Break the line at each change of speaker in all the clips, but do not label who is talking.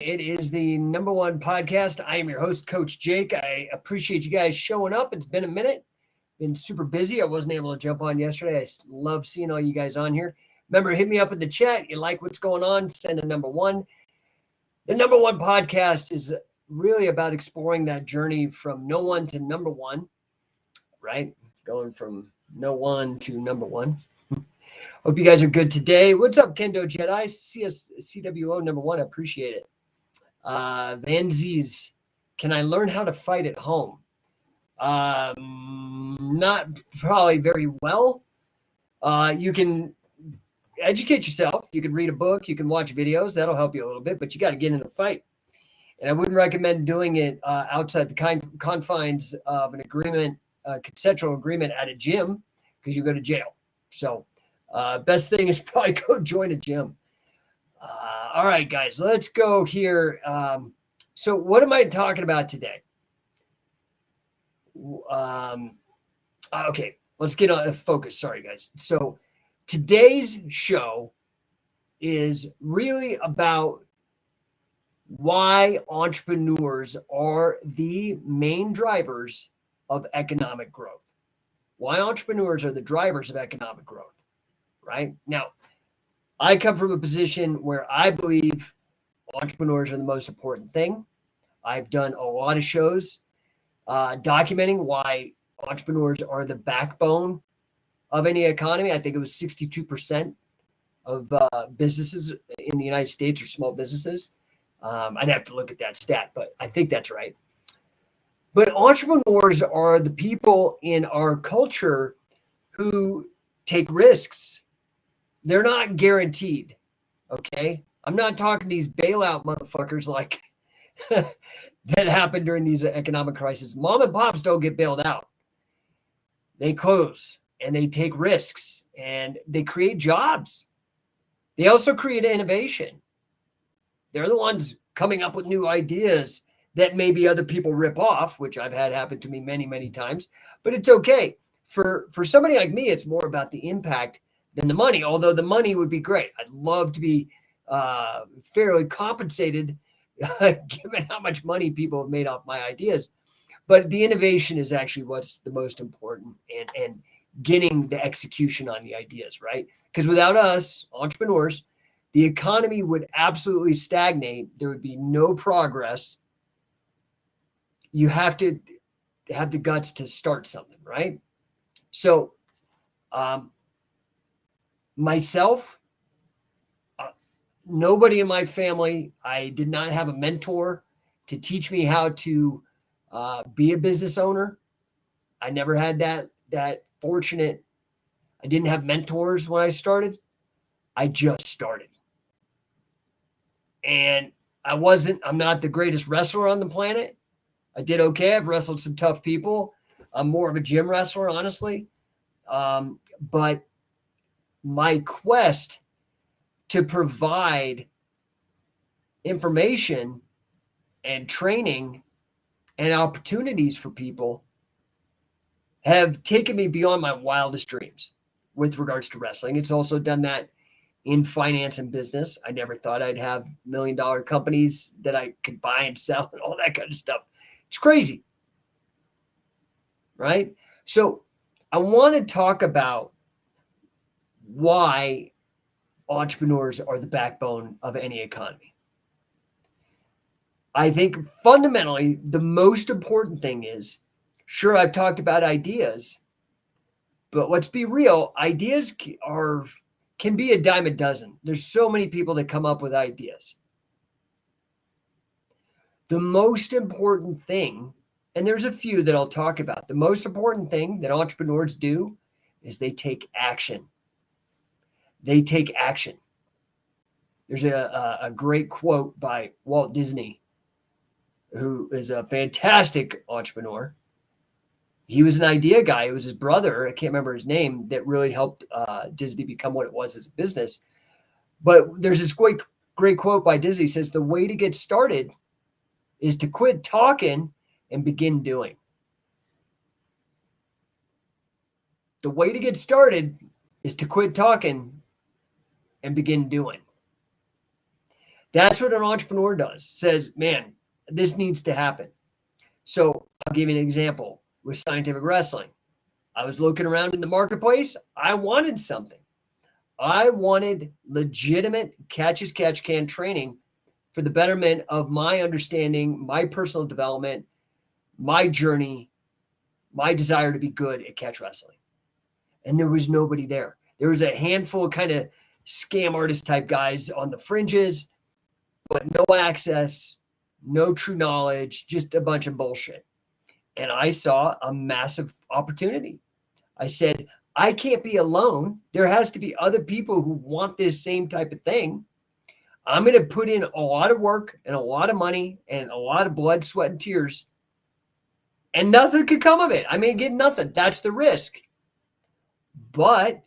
It is the number one podcast. I am your host, Coach Jake. I appreciate you guys showing up. It's been a minute. Been super busy. I wasn't able to jump on yesterday. I love seeing all you guys on here. Remember, hit me up in the chat. You like what's going on, send a number one. The number one podcast is really about exploring that journey from no one to number one, right? Going from no one to number one. Hope you guys are good today. What's up, Kendo Jedi? CWO number one. I appreciate it. Van Z's, can I learn how to fight at home? Not probably very well. You can educate yourself. You can read a book. You can watch videos. That'll help you a little bit, but you got to get in a fight. And I wouldn't recommend doing it outside the confines of an agreement, consensual agreement at a gym, because you go to jail. So best thing is probably go join a gym. All right, guys, let's go here. So what am I talking about today? Okay, let's get on focus. Sorry, guys. So today's show is really about why entrepreneurs are the main drivers of economic growth. Why entrepreneurs are the drivers of economic growth, right? Now, I come from a position where I believe entrepreneurs are the most important thing. I've done a lot of shows documenting why entrepreneurs are the backbone of any economy. I think it was 62% of businesses in the United States are small businesses. I'd have to look at that stat, but I think that's right. But entrepreneurs are the people in our culture who take risks. They're not guaranteed, okay? I'm not talking these bailout motherfuckers like that happened during these economic crises. Mom and pops don't get bailed out. They close and they take risks and they create jobs. They also create innovation. They're the ones coming up with new ideas that maybe other people rip off, which I've had happen to me many, many times. But it's okay. For somebody like me, it's more about the impact than the money, although the money would be great. I'd love to be fairly compensated given how much money people have made off my ideas. But the innovation is actually what's the most important, and getting the execution on the ideas, right? Because without us, entrepreneurs, the economy would absolutely stagnate. There would be no progress. You have to have the guts to start something, right? So, myself, nobody in my family, I did not have a mentor to teach me how to be a business owner. I never had that fortunate. I didn't have mentors when I started. I just started. And I'm not the greatest wrestler on the planet. I did okay. I've wrestled some tough people. I'm more of a gym wrestler, honestly. But my quest to provide information and training and opportunities for people have taken me beyond my wildest dreams with regards to wrestling. It's also done that in finance and business. I never thought I'd have $1 million companies that I could buy and sell and all that kind of stuff. It's crazy, right? So I want to talk about why entrepreneurs are the backbone of any economy. I think fundamentally the most important thing is, sure, I've talked about ideas, but let's be real, ideas can be a dime a dozen. There's so many people that come up with ideas. The most important thing, and there's a few that I'll talk about, the most important thing that entrepreneurs do is they take action. They take action. There's a great quote by Walt Disney, who is a fantastic entrepreneur. He was an idea guy. It was his brother, I can't remember his name, that really helped Disney become what it was as a business. But there's this great quote by Disney. It says, the way to get started is to quit talking and begin doing. The way to get started is to quit talking and begin doing. That's what an entrepreneur does. Says, man, this needs to happen. So I'll give you an example with scientific wrestling. I was looking around in the marketplace. I wanted something. I wanted legitimate catch as catch can training for the betterment of my understanding, my personal development, my journey, my desire to be good at catch wrestling. And there was nobody there. There was a handful of kind of scam artist type guys on the fringes, but no access, no true knowledge, just a bunch of bullshit. And I saw a massive opportunity. I said, I can't be alone. There has to be other people who want this same type of thing. I'm going to put in a lot of work and a lot of money and a lot of blood, sweat, and tears, and nothing could come of it. I may get nothing. That's the risk. But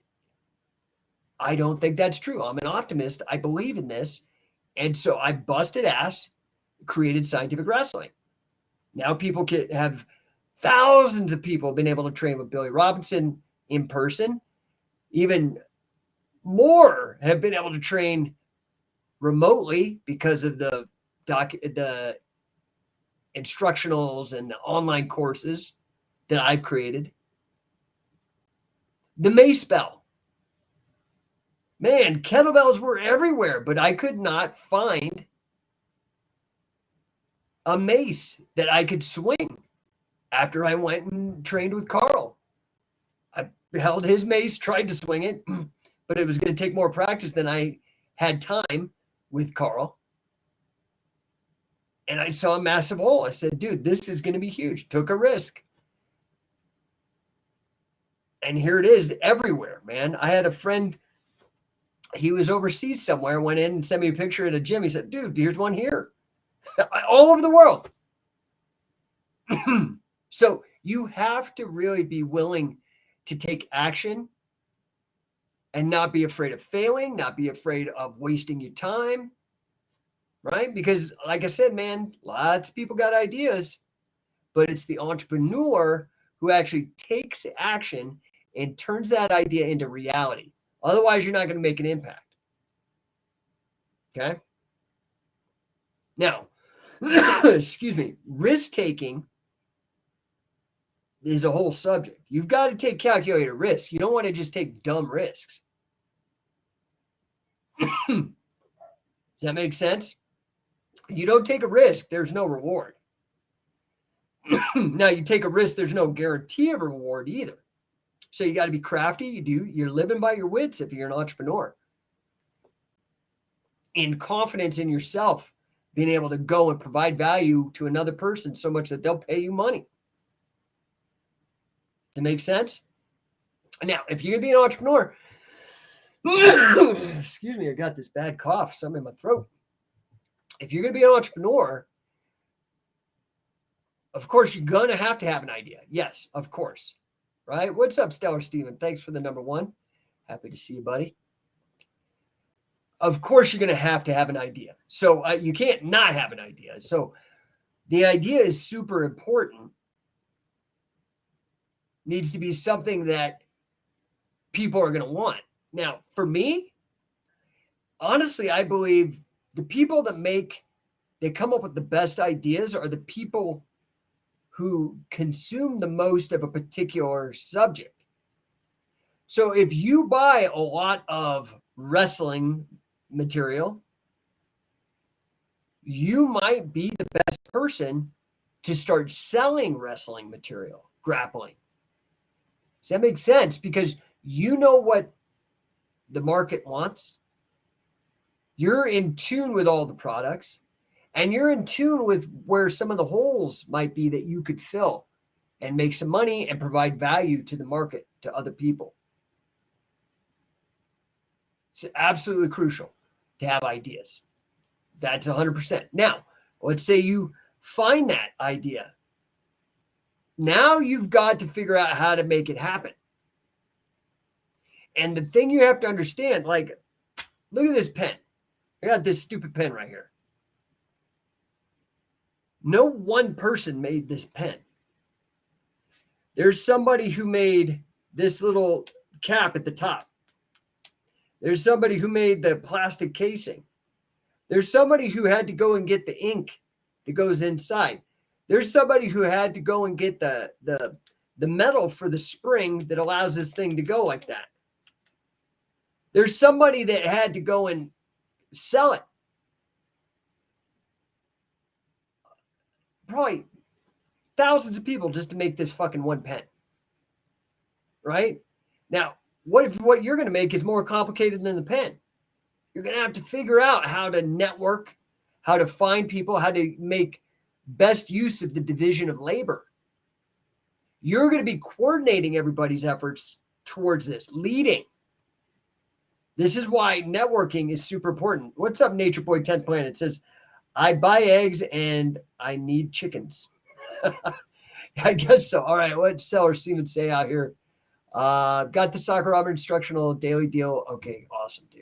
I don't think that's true. I'm an optimist. I believe in this. And so I busted ass, created scientific wrestling. Now people can have thousands of people been able to train with Billy Robinson in person. Even more have been able to train remotely because of the instructionals and the online courses that I've created. The mace bell. Man, kettlebells were everywhere, but I could not find a mace that I could swing after I went and trained with Carl. I held his mace, tried to swing it, but it was going to take more practice than I had time with Carl. And I saw a massive hole. I said, dude, this is going to be huge. Took a risk. And here it is everywhere, man. I had a friend, he was overseas somewhere, went in and sent me a picture at a gym. He said, dude, here's one here. All over the world. So you have to really be willing to take action and not be afraid of failing, not be afraid of wasting your time, right? Because like I said, man, lots of people got ideas, but it's the entrepreneur who actually takes action and turns that idea into reality. Otherwise, you're not going to make an impact. Okay? Now, excuse me, risk-taking is a whole subject. You've got to take calculated risks. You don't want to just take dumb risks. Does that make sense? You don't take a risk, there's no reward. Now, you take a risk, there's no guarantee of reward either. So you got to be crafty. You're living by your wits if you're an entrepreneur. In confidence in yourself, being able to go and provide value to another person so much that they'll pay you money. Does that make sense? Now, if you're going to be an entrepreneur, excuse me, I got this bad cough, something in my throat. If you're going to be an entrepreneur, of course, you're going to have an idea. Yes, of course. Right? What's up, Stellar Steven? Thanks for the number one. Happy to see you, buddy. Of course, you're going to have an idea. So you can't not have an idea. So the idea is super important. Needs to be something that people are going to want. Now, for me, honestly, I believe the people that come up with the best ideas are the people who consume the most of a particular subject. So if you buy a lot of wrestling material, you might be the best person to start selling wrestling material, grappling. Does that make sense? Because you know what the market wants. You're in tune with all the products. And you're in tune with where some of the holes might be that you could fill and make some money and provide value to the market, to other people. It's absolutely crucial to have ideas. That's 100%. Now, let's say you find that idea. Now you've got to figure out how to make it happen. And the thing you have to understand, like, look at this pen. I got this stupid pen right here. No one person made this pen. There's somebody who made this little cap at the top. There's somebody who made the plastic casing. There's somebody who had to go and get the ink that goes inside. There's somebody who had to go and get the metal for the spring that allows this thing to go like that. There's somebody that had to go and sell it. Probably thousands of people just to make this fucking one pen. Right? Now, what if what you're going to make is more complicated than the pen? You're going to have to figure out how to network, how to find people, how to make best use of the division of labor. You're going to be coordinating everybody's efforts towards this, leading. This is why networking is super important. What's up, Nature Boy 10th Planet? It says, I buy eggs and I need chickens. I guess so. All right, what seller Steven say out here? Got the Soccer Robber instructional daily deal. Okay, awesome, dude.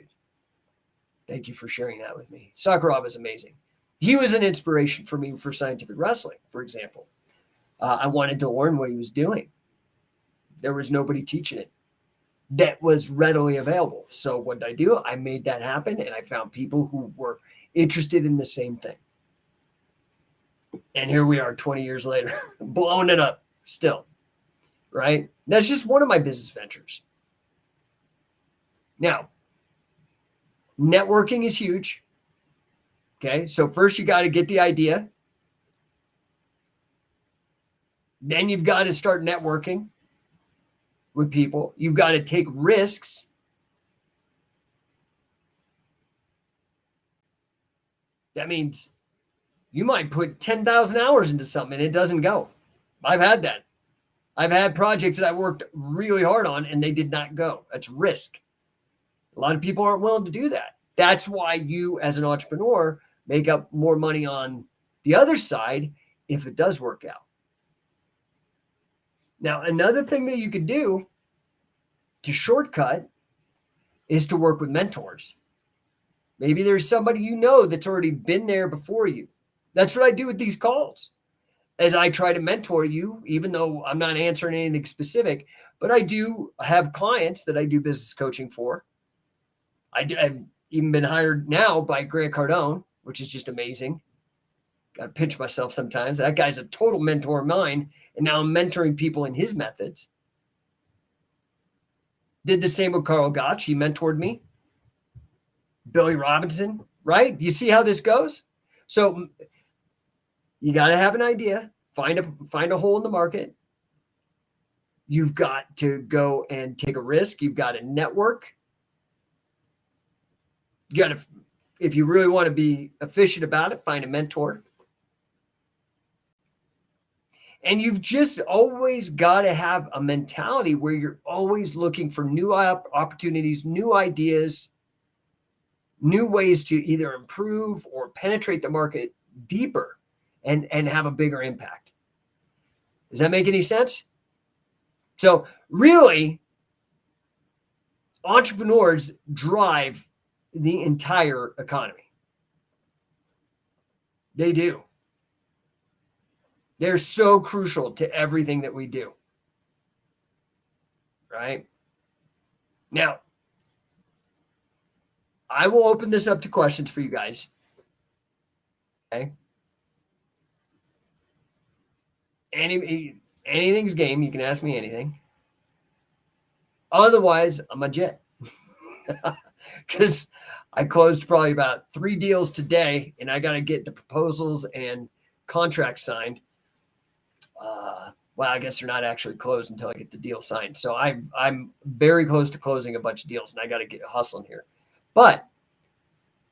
Thank you for sharing that with me. Soccer Rob is amazing. He was an inspiration for me for scientific wrestling, for example. I wanted to learn what he was doing. There was nobody teaching it that was readily available. So what did I do? I made that happen, and I found people who were interested in the same thing. And here we are 20 years later, blowing it up still, right? That's just one of my business ventures. Now, networking is huge. Okay, so first you got to get the idea. Then you've got to start networking with people. You've got to take risks. That means you might put 10,000 hours into something and it doesn't go. I've had that. I've had projects that I worked really hard on and they did not go. That's risk. A lot of people aren't willing to do that. That's why you, as an entrepreneur, make up more money on the other side if it does work out. Now, another thing that you could do to shortcut is to work with mentors. Maybe there's somebody you know that's already been there before you. That's what I do with these calls. As I try to mentor you, even though I'm not answering anything specific, but I do have clients that I do business coaching for. I've even been hired now by Grant Cardone, which is just amazing. Got to pinch myself sometimes. That guy's a total mentor of mine, and now I'm mentoring people in his methods. Did the same with Carl Gotch. He mentored me. Billy Robinson, right? Do you see how this goes? So you got to have an idea, find a hole in the market. You've got to go and take a risk. You've got to network. You got to, if you really want to be efficient about it, find a mentor. And you've just always got to have a mentality where you're always looking for new opportunities, new ideas, new ways to either improve or penetrate the market deeper and have a bigger impact. Does that make any sense? So really, entrepreneurs drive the entire economy. They do. They're so crucial to everything that we do. Right? Now, I will open this up to questions for you guys. Okay? Anything's game. You can ask me anything. Otherwise, I'm a jet. Because I closed probably about 3 deals today, and I got to get the proposals and contracts signed. Well, I guess they're not actually closed until I get the deal signed. So I'm very close to closing a bunch of deals, and I got to get hustling here. But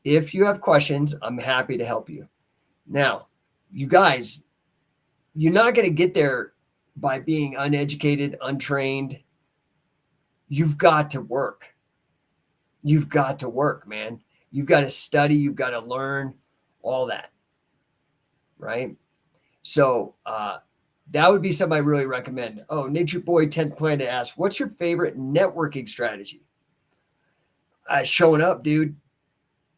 if you have questions, I'm happy to help you. Now, you guys, you're not going to get there by being uneducated, untrained. You've got to work. You've got to work, man. You've got to study. You've got to learn all that. Right? So that would be something I really recommend. Oh, Nature Boy 10th Planet asks, what's your favorite networking strategy? Showing up, dude.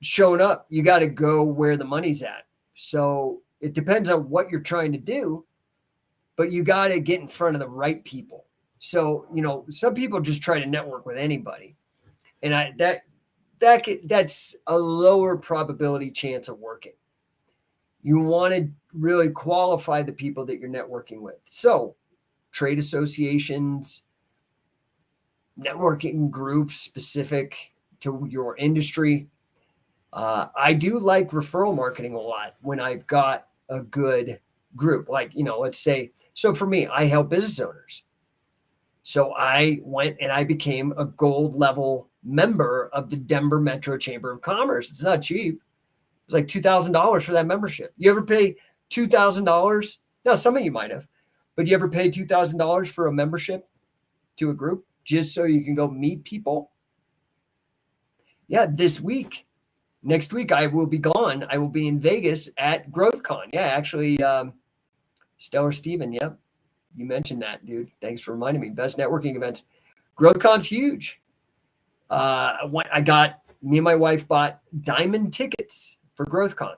Showing up. You got to go where the money's at. So it depends on what you're trying to do, but you got to get in front of the right people. So, some people just try to network with anybody. And that's a lower probability chance of working. You want to really qualify the people that you're networking with. So trade associations, networking groups specific to your industry. I do like referral marketing a lot when I've got a good group. Like, let's say, so for me, I help business owners. So I went and I became a gold level member of the Denver Metro Chamber of Commerce. It's not cheap. It's like $2,000 for that membership. You ever pay $2,000? No, some of you might have, but you ever pay $2,000 for a membership to a group just so you can go meet people? Yeah, next week I will be gone. I will be in Vegas at GrowthCon. Yeah, actually, Stellar Steven. Yep, you mentioned that, dude. Thanks for reminding me. Best networking events. GrowthCon's huge. Me and my wife bought diamond tickets for GrowthCon.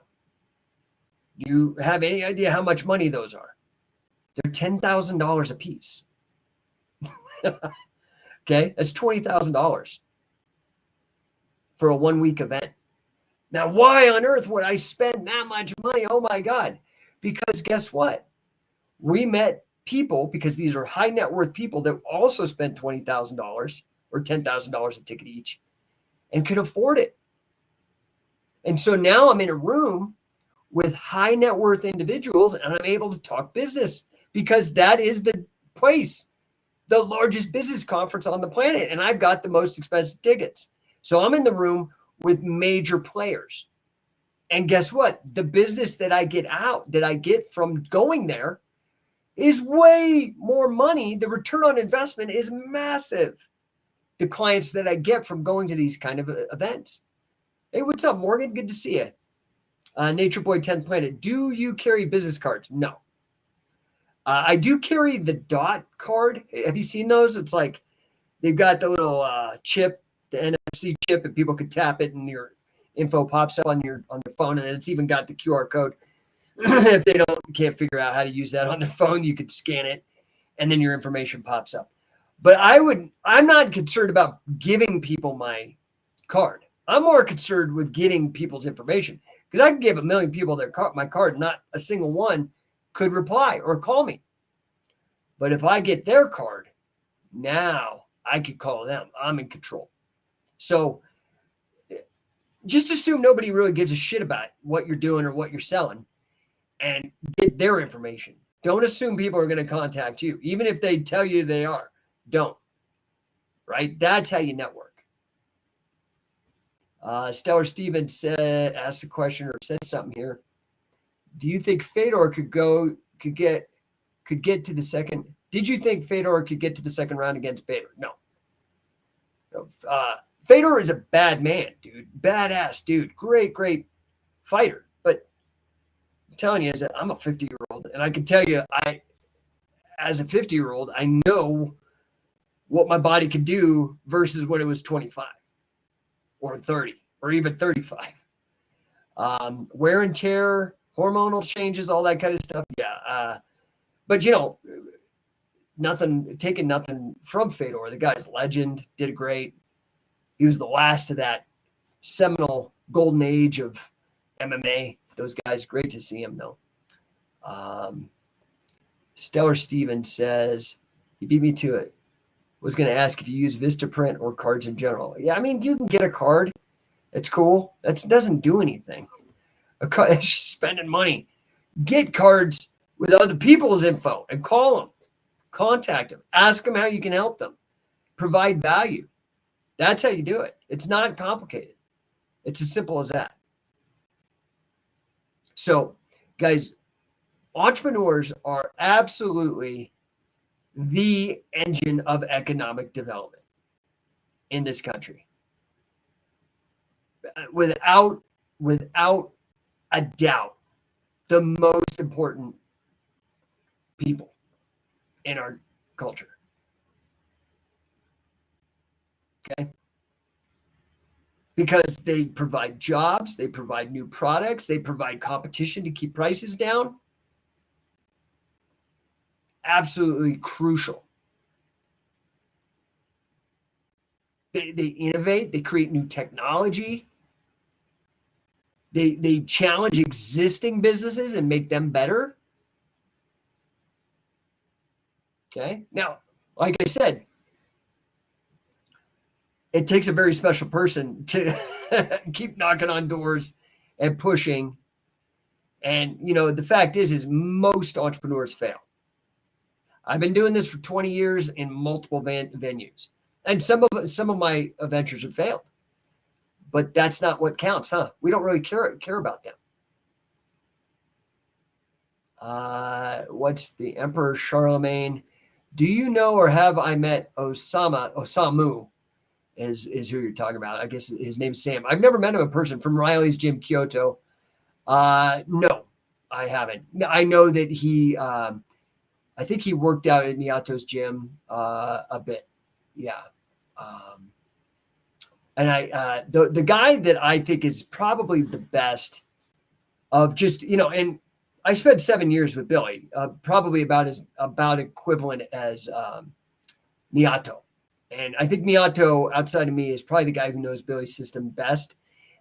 Do you have any idea how much money those are? They're $10,000 a piece. Okay, that's $20,000 for a 1-week event. Now, why on earth would I spend that much money? Oh my God. Because guess what? We met people, because these are high net worth people that also spent $20,000 or $10,000 a ticket each and could afford it. And so now I'm in a room with high net worth individuals and I'm able to talk business because that is the place, the largest business conference on the planet. And I've got the most expensive tickets. So I'm in the room with major players. And guess what? The business that I get from going there is way more money. The return on investment is massive. The clients that I get from going to these kind of events. Hey, what's up, Morgan? Good to see you. Nature Boy 10th Planet. Do you carry business cards? No. I do carry the dot card. Have you seen those? It's like they've got the little chip, the NFC chip, and people could tap it and your info pops up on your phone, and it's even got the QR code. If they can't figure out how to use that on their phone, you could scan it and then your information pops up. But I'm not concerned about giving people my card. I'm more concerned with getting people's information, because I can give 1 million people my card, not a single one could reply or call me. But if I get their card, now I could call them. I'm in control. So just assume nobody really gives a shit about what you're doing or what you're selling, and get their information. Don't assume people are going to contact you, even if they tell you they are. Don't. Right? That's how you network. Stellar Steven asked a question or said something here. Do you think Fedor could get to the second? Did you think Fedor could get to the second round against Bader? No. Fedor is a bad man, dude. Badass dude. Great fighter. But I'm telling you, I'm a 50-year-old, and I can tell you, as a 50-year-old, I know what my body could do versus when it was 25 or 30 or even 35. Wear and tear, hormonal changes, all that kind of stuff. Yeah. But taking nothing from Fedor. The guy's legend, did great. He was the last of that seminal golden age of MMA. Those guys, great to see him though. Stellar Steven says, he beat me to it. Was going to ask if you use Vistaprint or cards in general. Yeah, I mean, you can get a card. It's cool. That doesn't do anything. A card, it's just spending money. Get cards with other people's info and call them. Contact them. Ask them how you can help them. Provide value. That's how you do it. It's not complicated. It's as simple as that. So, guys, entrepreneurs are absolutely the engine of economic development in this country. Without a doubt, the most important people in our culture. Okay? Because they provide jobs, they provide new products, they provide competition to keep prices down. Absolutely crucial. They innovate. They create new technology. They challenge existing businesses and make them better. Okay. Now, like I said, it takes a very special person to keep knocking on doors and pushing. And, the fact is most entrepreneurs fail. I've been doing this for 20 years in multiple venues. And some of my ventures have failed. But that's not what counts, huh? We don't really care about them. What's the Emperor Charlemagne? Do you know or have I met Osamu is who you're talking about. I guess his name's Sam. I've never met him in person. From Riley's Gym, Kyoto. No, I haven't. I know that I think he worked out at Miyato's gym a bit. Yeah. And the guy that I think is probably the best of just, and I spent 7 years with Billy, probably about equivalent as Miyato. And I think Miyato, outside of me, is probably the guy who knows Billy's system best.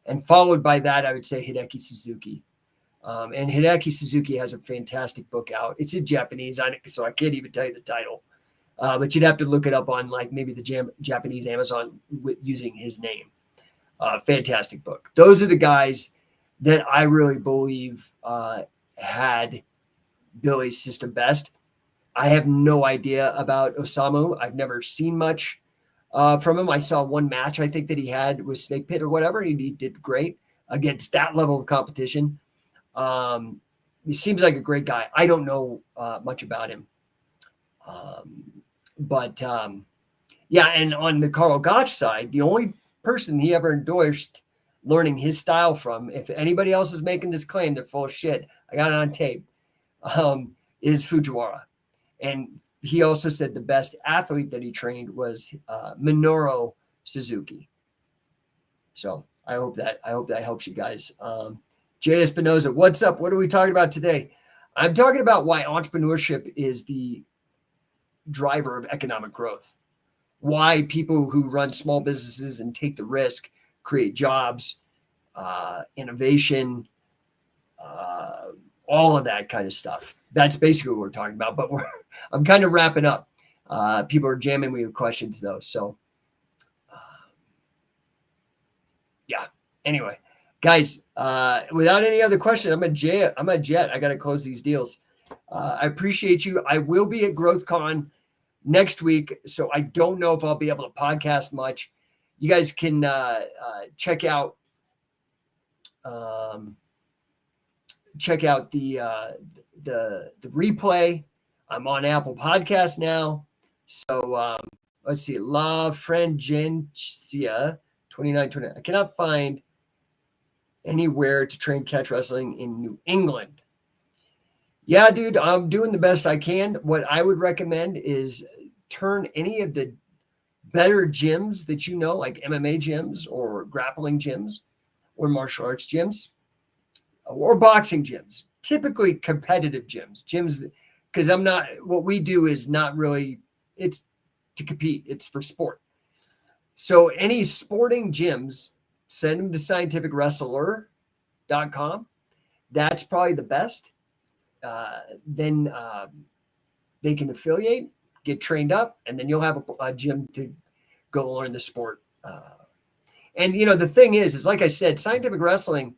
And followed by that, I would say Hideki Suzuki. And Hideki Suzuki has a fantastic book out. It's in Japanese, so I can't even tell you the title. But you'd have to look it up on maybe the Japanese Amazon using his name. Fantastic book. Those are the guys that I really believe had Billy's system best. I have no idea about Osamu. I've never seen much from him. I saw one match I think that he had with Snake Pit or whatever. He did great against that level of competition. He seems like a great guy. I don't know much about him. But yeah, and on the Karl Gotch side, the only person he ever endorsed learning his style from, if anybody else is making this claim, they're full of shit. I got it on tape, is Fujiwara. And he also said the best athlete that he trained was Minoru Suzuki. So I hope that helps you guys. Jay Espinoza, what's up? What are we talking about today? I'm talking about why entrepreneurship is the driver of economic growth. Why people who run small businesses and take the risk create jobs, innovation, all of that kind of stuff. That's basically what we're talking about. But I'm kind of wrapping up. People are jamming me with questions though. So yeah. Anyway, guys, without any other question, I'm a jet. I got to close these deals. I appreciate you. I will be at GrowthCon next week, so I don't know if I'll be able to podcast much. You guys can check out the replay. I'm on Apple Podcasts now. So let's see. La Frangencia 29. I cannot find anywhere to train catch wrestling in New England. Yeah, dude, I'm doing the best I can. What I would recommend is turn any of the better gyms that you know, like MMA gyms or grappling gyms or martial arts gyms or boxing gyms, typically competitive gyms, because what we do is not really, it's to compete. It's for sport. So any sporting gyms, send them to scientificwrestler.com. That's probably the best. Then they can affiliate, get trained up, and then you'll have a gym to go learn the sport. And the thing is like I said, scientific wrestling,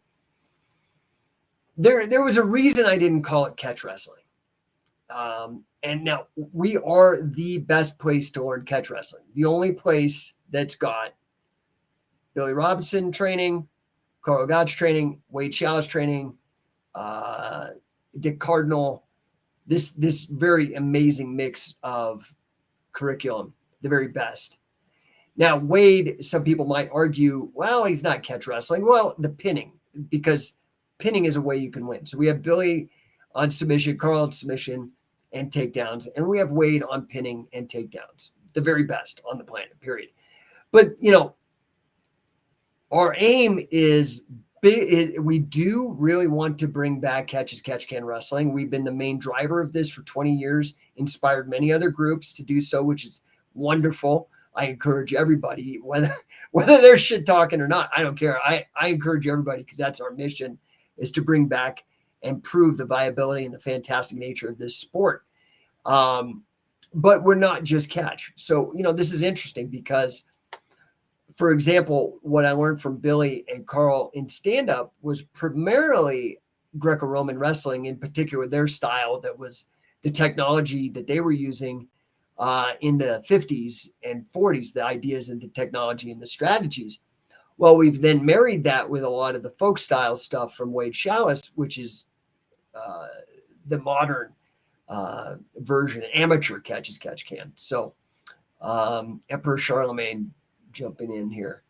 there was a reason I didn't call it catch wrestling. And now we are the best place to learn catch wrestling. The only place that's got Billy Robinson training, Karl Gotch training, Wade Chalice training, Dick Cardinal, this very amazing mix of curriculum, the very best. Now, Wade, some people might argue, well, he's not catch wrestling. Well, the pinning, because pinning is a way you can win. So we have Billy on submission, Karl on submission and takedowns, and we have Wade on pinning and takedowns, the very best on the planet, period. But, our aim is we do really want to bring back catch-can wrestling. We've been the main driver of this for 20 years, inspired many other groups to do so, which is wonderful. I encourage everybody, whether they're shit talking or not, I don't care. I encourage everybody because that's our mission, is to bring back and prove the viability and the fantastic nature of this sport. But we're not just catch. So, this is interesting because, for example, what I learned from Billy and Carl in stand-up was primarily Greco-Roman wrestling, in particular, their style, that was the technology that they were using in the 50s and 40s, the ideas and the technology and the strategies. Well, we've then married that with a lot of the folk style stuff from Wade Chalice, which is the modern version, amateur catch as catch can. So Emperor Charlemagne jumping in here.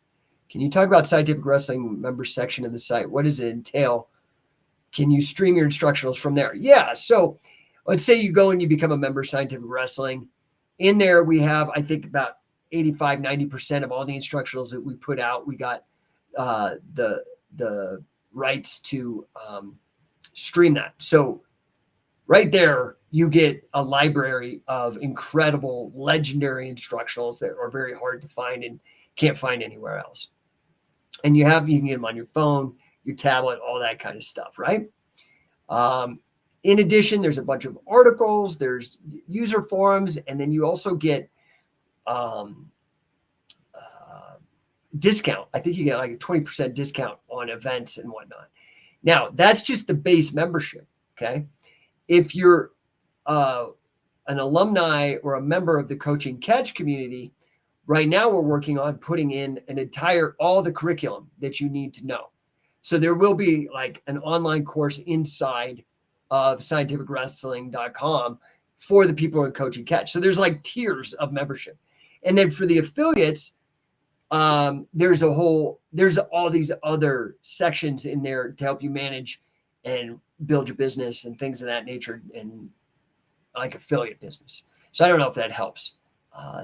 Can you talk about Scientific Wrestling member section of the site? What does it entail? Can you stream your instructionals from there? Yeah. So let's say you go and you become a member of Scientific Wrestling. In there, we have, I think, about 85, 90% of all the instructionals that we put out. We got the rights to stream that. So right there, you get a library of incredible, legendary instructionals that are very hard to find and can't find anywhere else. And you can get them on your phone, your tablet, all that kind of stuff, right? In addition, there's a bunch of articles, there's user forums, and then you also get discount. I think you get like a 20% discount on events and whatnot. Now, that's just the base membership, okay? If you're an alumni or a member of the Coaching Catch community, right now we're working on putting in all the curriculum that you need to know. So there will be like an online course inside of scientificwrestling.com for the people in Coaching Catch. So there's like tiers of membership. And then for the affiliates, there's all these other sections in there to help you manage and build your business and things of that nature, and like affiliate business. So I don't know if that helps.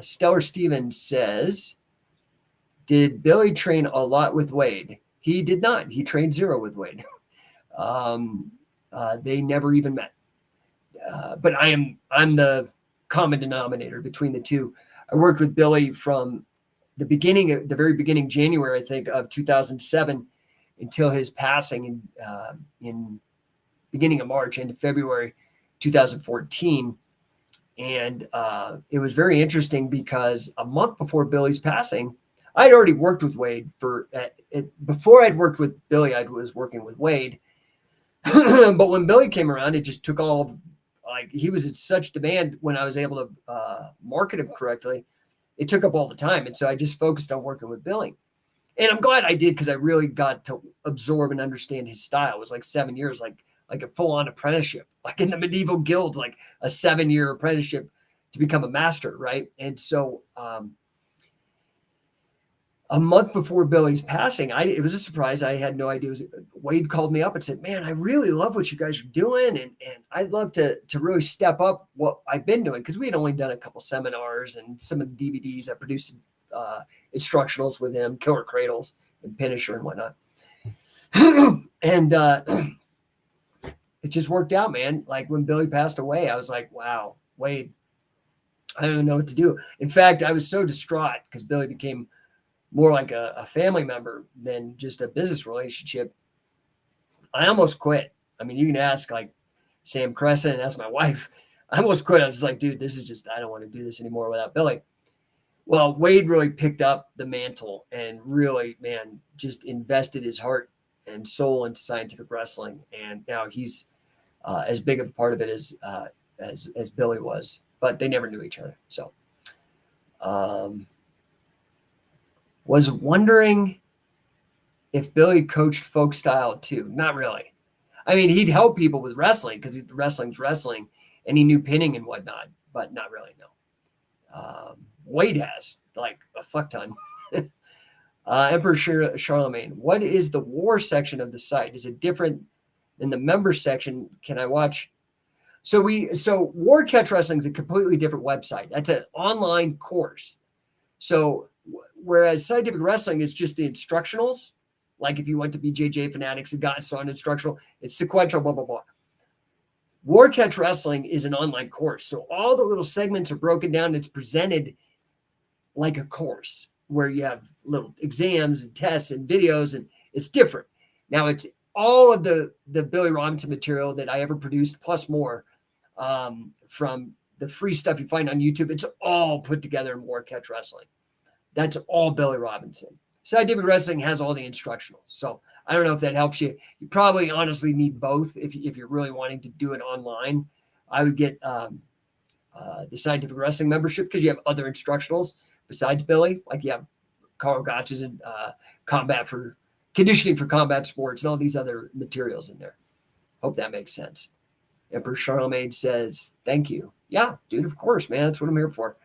Stellar Stevens says, did Billy train a lot with Wade? He did not. He trained zero with Wade. They never even met. But I'm the common denominator between the two. I worked with Billy from the very beginning, January, I think, of 2007 until his passing in beginning of March, into February 2014. And it was very interesting because a month before Billy's passing, I'd already worked with Wade before I'd worked with Billy, I was working with Wade. But when Billy came around, it just took he was in such demand when I was able to market him correctly. It took up all the time. And so I just focused on working with Billy. And I'm glad I did, because I really got to absorb and understand his style. It was like 7 years, like a full-on apprenticeship, like in the medieval guilds, like a 7-year apprenticeship to become a master, right? And so a month before Billy's passing, it was a surprise. I had no idea. Wade called me up and said, man, I really love what you guys are doing, and I'd love to really step up what I've been doing, because we had only done a couple seminars and some of the DVDs. I produced instructionals with him, Killer Cradles and Finisher and whatnot. And it just worked out, man. Like when Billy passed away, I was like, wow, Wade, I don't even know what to do. In fact, I was so distraught because Billy became more like a family member than just a business relationship. I almost quit. I mean, you can ask like Sam Crescent and ask my wife. I almost quit. I was like, dude, I don't want to do this anymore without Billy. Well, Wade really picked up the mantle and really, man, just invested his heart and soul into Scientific Wrestling. And now he's as big of a part of it as Billy was, but they never knew each other. So, was wondering if Billy coached folk style too. Not really. I mean, he'd help people with wrestling because wrestling's wrestling, and he knew pinning and whatnot, but not really, no. Wade has, like, a fuck ton. Emperor Charlemagne, what is the war section of the site? Is it different than the member section? Can I watch? So War Catch Wrestling is a completely different website. That's an online course. So whereas Scientific Wrestling is just the instructionals, like if you went to BJJ Fanatics and got on instructional, it's sequential, blah, blah, blah. War Catch Wrestling is an online course. So all the little segments are broken down. It's presented like a course where you have little exams and tests and videos, and it's different. Now it's all of the Billy Robinson material that I ever produced, plus more, from the free stuff you find on YouTube. It's all put together in War Catch Wrestling. That's all Billy Robinson. Scientific Wrestling has all the instructionals. So I don't know if that helps you. You probably honestly need both if you're really wanting to do it online. I would get the Scientific Wrestling membership because you have other instructionals besides Billy. Like you have Carl Gotch's and conditioning for combat sports and all these other materials in there. Hope that makes sense. Emperor Charlemagne says, thank you. Yeah, dude, of course, man. That's what I'm here for.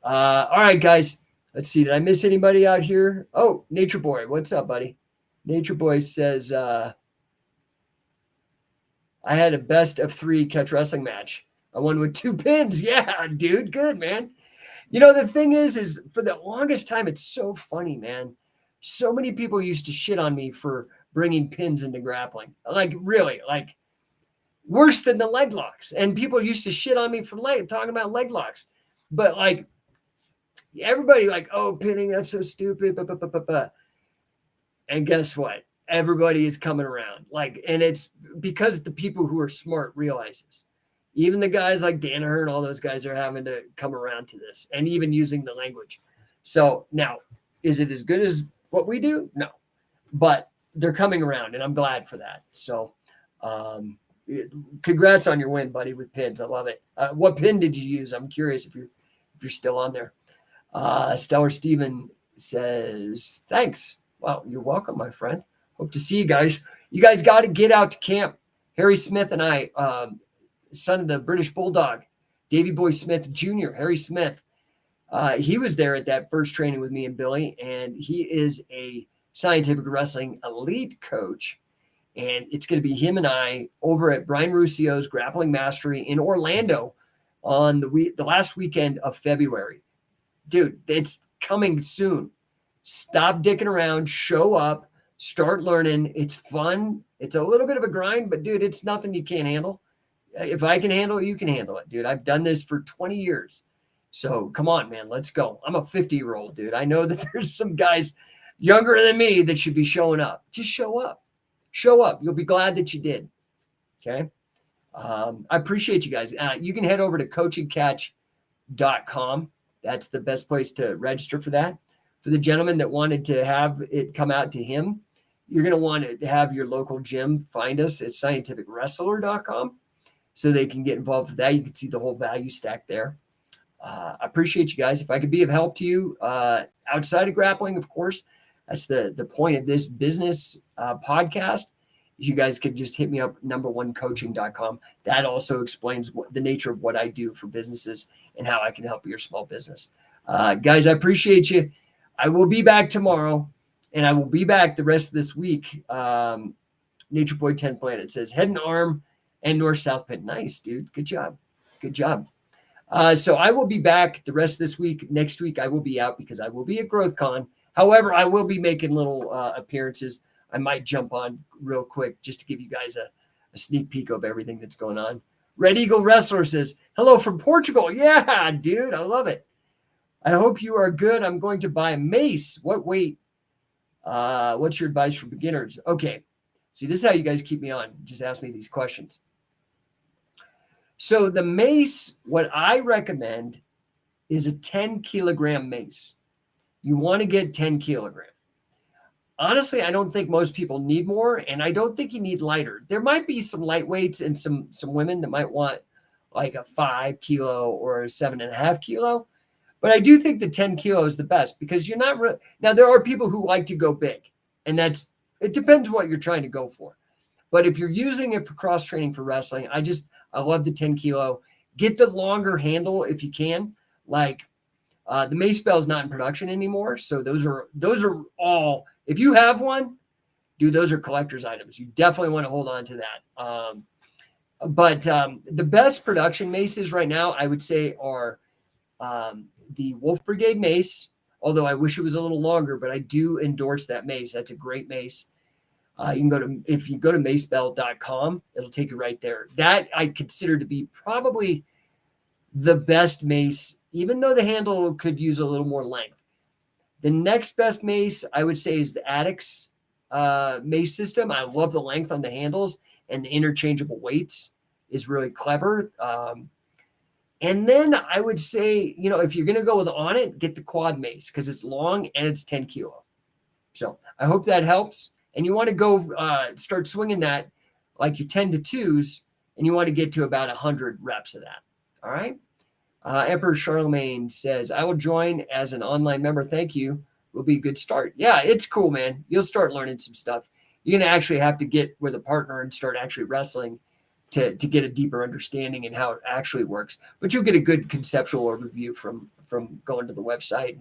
All right, guys. Let's see. Did I miss anybody out here? Oh, Nature Boy. What's up, buddy? Nature Boy says, I had a best of 3 catch wrestling match. I won with 2 pins. Yeah, dude. Good, man. You know, the thing is for the longest time, it's so funny, man. So many people used to shit on me for bringing pins into grappling. Like, really, like worse than the leg locks. And people used to shit on me for talking about leg locks. But like, everybody like, oh, pinning, that's so stupid. And guess what? Everybody is coming around. Like, and it's because the people who are smart realize this. Even the guys like Danaher and all those guys are having to come around to this and even using the language. So now, is it as good as what we do? No. But they're coming around, and I'm glad for that. So congrats on your win, buddy, with pins. I love it. What pin did you use? I'm curious if you're still on there. Stellar Steven says, thanks. Wow, you're welcome, my friend. Hope to see you guys. You guys got to get out to camp. Harry Smith and I, son of the British Bulldog, Davy Boy Smith Jr., Harry Smith, he was there at that first training with me and Billy, and he is a Scientific Wrestling elite coach. And it's going to be him and I over at Brian Ruscio's Grappling Mastery in Orlando on the last weekend of February. Dude, it's coming soon. Stop dicking around, show up, start learning. It's fun. It's a little bit of a grind, but dude, it's nothing you can't handle. If I can handle it, you can handle it, dude. I've done this for 20 years. So come on, man, let's go. I'm a 50-year-old, dude. I know that there's some guys younger than me that should be showing up. Just show up. Show up. You'll be glad that you did. Okay. I appreciate you guys. You can head over to coachingcatch.com. That's the best place to register for that. For the gentleman that wanted to have it come out to him, you're going to want to have your local gym find us at scientificwrestler.com so they can get involved with that. You can see the whole value stack there. I appreciate you guys. If I could be of help to you outside of grappling, of course, that's the point of this business podcast. You guys could just hit me up, no1coaching.com. That also explains the nature of what I do for businesses and how I can help your small business. Guys, I appreciate you. I will be back tomorrow, and I will be back the rest of this week. Nature Boy 10 Planet says, head and arm and north-south pin. Nice, dude. Good job. Good job. So I will be back the rest of this week. Next week, I will be out because I will be at GrowthCon. However, I will be making little appearances. I might jump on real quick just to give you guys a sneak peek of everything that's going on. Red Eagle Wrestler says, hello from Portugal. Yeah, dude, I love it. I hope you are good. I'm going to buy a mace. What weight? What's your advice for beginners? Okay. See, this is how you guys keep me on. Just ask me these questions. So the mace, what I recommend is a 10-kilogram mace. You want to get 10 kilogram. Honestly, I don't think most people need more, and I don't think you need lighter. There might be some lightweights and some women that might want like a 5 kilo or a 7.5 kilo. But I do think the 10 kilo is the best because you're not now there are people who like to go big, and it depends what you're trying to go for. But if you're using it for cross training for wrestling, I love the 10 kilo. Get the longer handle if you can. Like the mace bell is not in production anymore, so those are all. If you have one, dude, those are collector's items. You definitely want to hold on to that. But the best production maces right now, I would say, are the Wolf Brigade mace, although I wish it was a little longer, but I do endorse that mace. That's a great mace. If you go to macebell.com, it'll take you right there. That I consider to be probably the best mace, even though the handle could use a little more length. The next best mace, I would say, is the Addicts mace system. I love the length on the handles, and the interchangeable weights is really clever. And then I would say, if you're going to go with on it, get the quad mace because it's long and it's 10 kilo. So I hope that helps. And you want to go start swinging that like your 10 to 2s, and you want to get to about 100 reps of that. All right. Emperor Charlemagne says, I will join as an online member. Thank you. Will be a good start. Yeah, it's cool, man. You'll start learning some stuff. You're going to actually have to get with a partner and start actually wrestling to get a deeper understanding in how it actually works. But you'll get a good conceptual overview from going to the website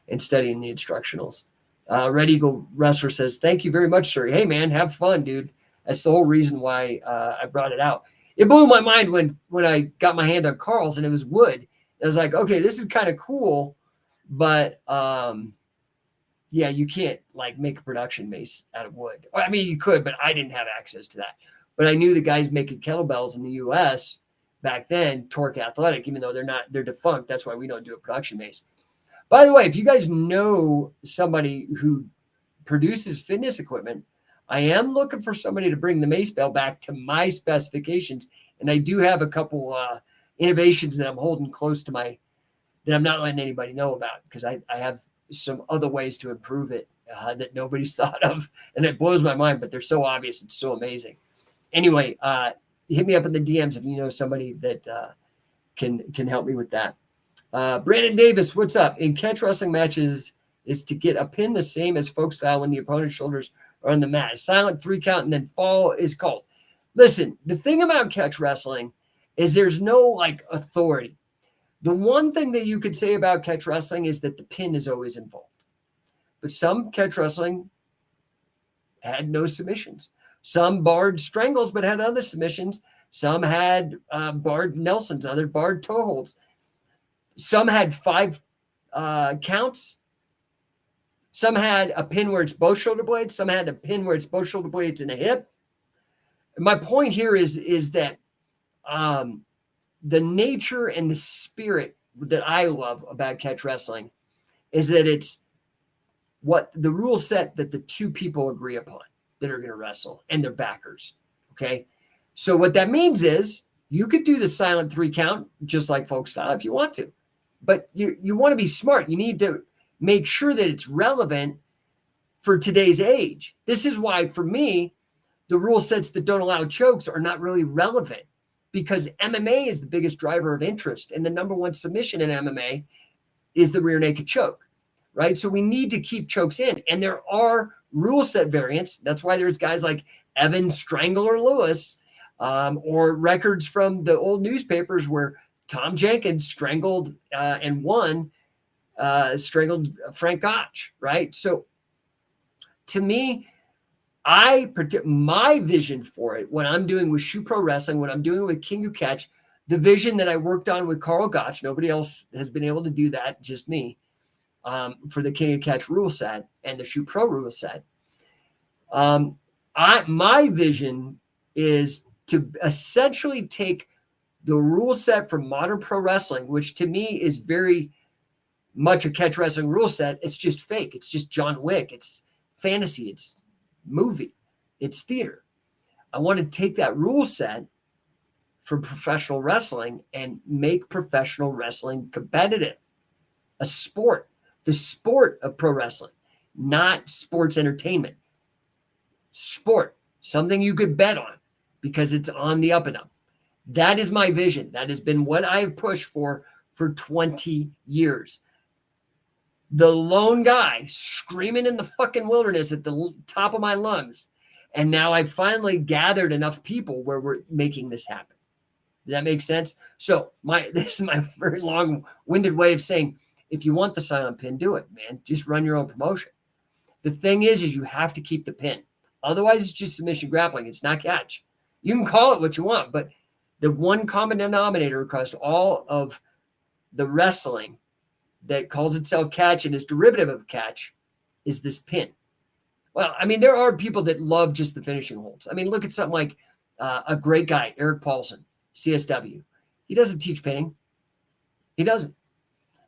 and studying the instructionals. Red Eagle Wrestler says, thank you very much, sir. Hey, man, have fun, dude. That's the whole reason why I brought it out. It blew my mind when I got my hand on Carl's and it was wood. I was like, okay, this is kind of cool, but yeah, you can't like make a production mace out of wood. I mean, you could, but I didn't have access to that. But I knew the guys making kettlebells in the U.S. back then, Torque Athletic, even though they're defunct. That's why we don't do a production mace. By the way, if you guys know somebody who produces fitness equipment, I am looking for somebody to bring the mace bell back to my specifications. And I do have a couple innovations that I'm holding close to that I'm not letting anybody know about because I have some other ways to improve it that nobody's thought of. And it blows my mind, but they're so obvious. It's so amazing. Anyway, hit me up in the DMs if you know somebody that can help me with that. Brandon Davis, what's up? In catch wrestling matches is to get a pin the same as folk style when the opponent's shoulders are on the mat. A silent 3 count and then fall is called. Listen, the thing about catch wrestling is there's no like authority. The one thing that you could say about catch wrestling is that the pin is always involved. But some catch wrestling had no submissions. Some barred strangles but had other submissions. Some had barred Nelsons, other barred toe holds. Some had 5 counts. Some had a pin where it's both shoulder blades. Some had a pin where it's both shoulder blades and a hip. And my point here is that the nature and the spirit that I love about catch wrestling is that it's what the rule set that the 2 people agree upon that are going to wrestle and their backers. Okay. So what that means is you could do the silent 3 count just like folk style if you want to, but you want to be smart. You need to make sure that it's relevant for today's age. This is why for me, the rule sets that don't allow chokes are not really relevant because MMA is the biggest driver of interest. And the number 1 submission in MMA is the rear naked choke, right? So we need to keep chokes in. And there are rule set variants. That's why there's guys like Evan Strangler Lewis or records from the old newspapers where Tom Jenkins strangled and won, strangled Frank Gotch, right? So to me, my vision for it, what I'm doing with Shoe Pro Wrestling, what I'm doing with King of Catch, the vision that I worked on with Carl Gotch, nobody else has been able to do that, just me, for the King of Catch rule set and the Shoe Pro rule set. My vision is to essentially take the rule set from modern pro wrestling, which to me is very much a catch wrestling rule set. It's just fake. It's just John Wick. It's fantasy. It's movie. It's theater. I want to take that rule set for professional wrestling and make professional wrestling competitive. A sport, the sport of pro wrestling, not sports entertainment. Sport, something you could bet on because it's on the up and up. That is my vision. That has been what I have pushed for 20 years. The lone guy screaming in the fucking wilderness at the top of my lungs. And now I've finally gathered enough people where we're making this happen. Does that make sense? So this is my very long-winded way of saying, if you want the silent pin, do it, man. Just run your own promotion. The thing is you have to keep the pin. Otherwise, it's just submission grappling. It's not catch. You can call it what you want, but the one common denominator across all of the wrestling that calls itself catch and is derivative of catch is this pin. Well, I mean, there are people that love just the finishing holds. I mean, look at something like a great guy, Eric Paulson, CSW. He doesn't teach pinning. He doesn't.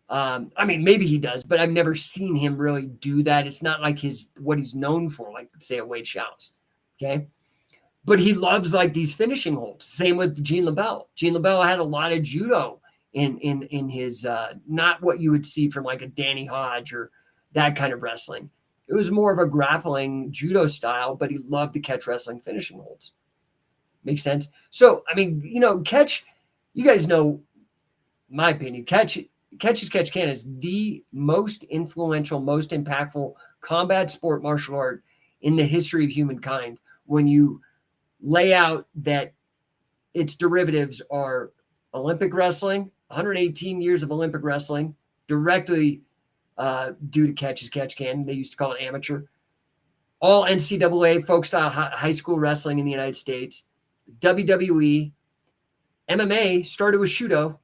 I mean, maybe he does, but I've never seen him really do that. It's not like what he's known for, like say a Wade Schaus. Okay. But he loves like these finishing holds. Same with Gene LaBelle. Gene LaBelle had a lot of judo in his not what you would see from like a Danny Hodge or that kind of wrestling. It was more of a grappling judo style, but he loved to catch wrestling finishing holds. Makes sense. So I mean, catch. You guys know my opinion. Catch as catch can is the most influential, most impactful combat sport martial art in the history of humankind. When you lay out that its derivatives are Olympic wrestling, 118 years of Olympic wrestling, directly due to catch as catch can. They used to call it amateur. All NCAA folk style high school wrestling in the United States, WWE, MMA started with Shudo,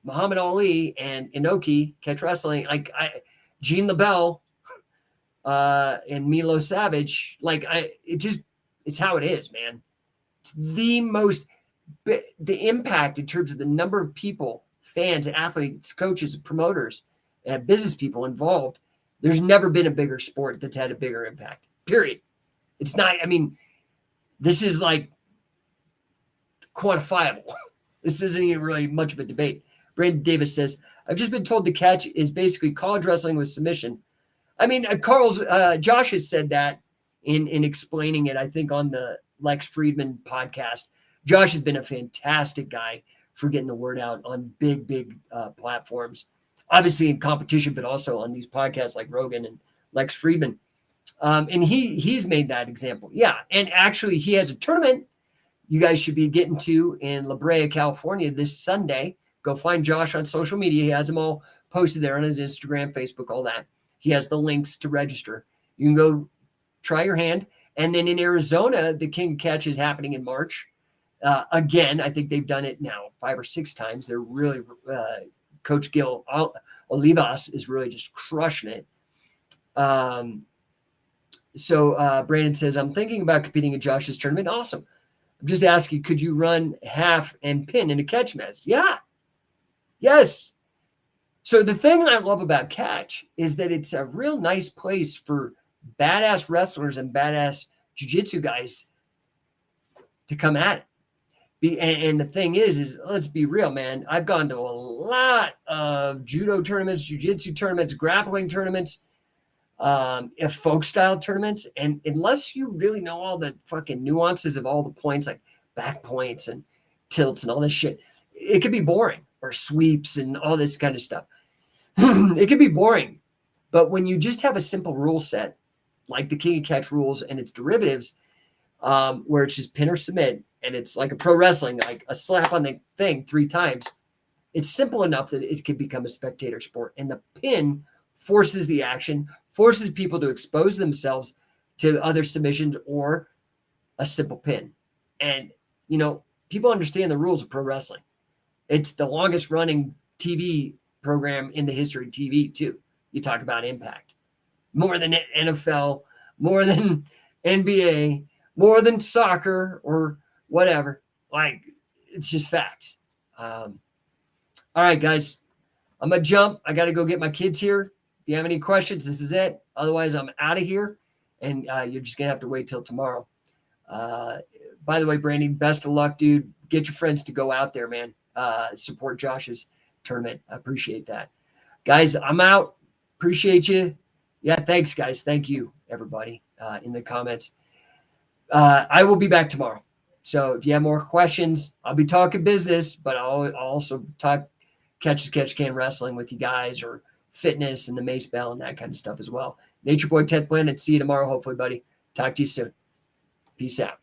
Muhammad Ali and Inoki catch wrestling, like Gene LaBelle and Milo Savage, it's how it is, man. It's the impact in terms of the number of people, fans, athletes, coaches, promoters, business people involved. There's never been a bigger sport that's had a bigger impact, period. It's not, I mean, this is like quantifiable. This isn't even really much of a debate. Brandon Davis says, I've just been told the catch is basically college wrestling with submission. I mean, Josh has said that in explaining it, I think, on the Lex Friedman podcast. Josh has been a fantastic guy for getting the word out on big platforms, obviously in competition, but also on these podcasts like Rogan and Lex Friedman. And he's made that example. Yeah. And actually he has a tournament you guys should be getting to in La Brea, California this Sunday. Go find Josh on social media. He has them all posted there on his Instagram, Facebook, all that. He has the links to register. You can go try your hand. And then in Arizona, the King Catch is happening in March. Again, I think they've done it now 5 or 6 times. They're really, Coach Gil Olivas is really just crushing it. So Brandon says, I'm thinking about competing in Josh's tournament. Awesome. I'm just asking, could you run half and pin in a catch match? Yeah. Yes. So the thing I love about catch is that it's a real nice place for badass wrestlers and badass jiu-jitsu guys to come at it. And the thing is let's be real, man. I've gone to a lot of judo tournaments, jiu-jitsu tournaments, grappling tournaments, folk style tournaments. And unless you really know all the fucking nuances of all the points, like back points and tilts and all this shit, it could be boring, or sweeps and all this kind of stuff. It could be boring. But when you just have a simple rule set, like the King of Catch rules and its derivatives, where it's just pin or submit, and it's like a pro wrestling, like a slap on the thing 3 times, it's simple enough that it can become a spectator sport. And the pin forces the action, forces people to expose themselves to other submissions or a simple pin. And, people understand the rules of pro wrestling. It's the longest running TV program in the history of TV, too. You talk about impact. More than NFL, more than NBA, more than soccer or whatever. Like, it's just facts. All right, guys. I'm going to jump. I got to go get my kids here. If you have any questions, this is it. Otherwise, I'm out of here, and you're just going to have to wait till tomorrow. By the way, Brandon, best of luck, dude. Get your friends to go out there, man. Support Josh's tournament. I appreciate that. Guys, I'm out. Appreciate you. Yeah, thanks, guys. Thank you, everybody, in the comments. I will be back tomorrow. So if you have more questions, I'll be talking business, but I'll also talk catch as catch can wrestling with you guys, or fitness and the Mace Bell and that kind of stuff as well. Nature Boy 10th Planet. See you tomorrow, hopefully, buddy. Talk to you soon. Peace out.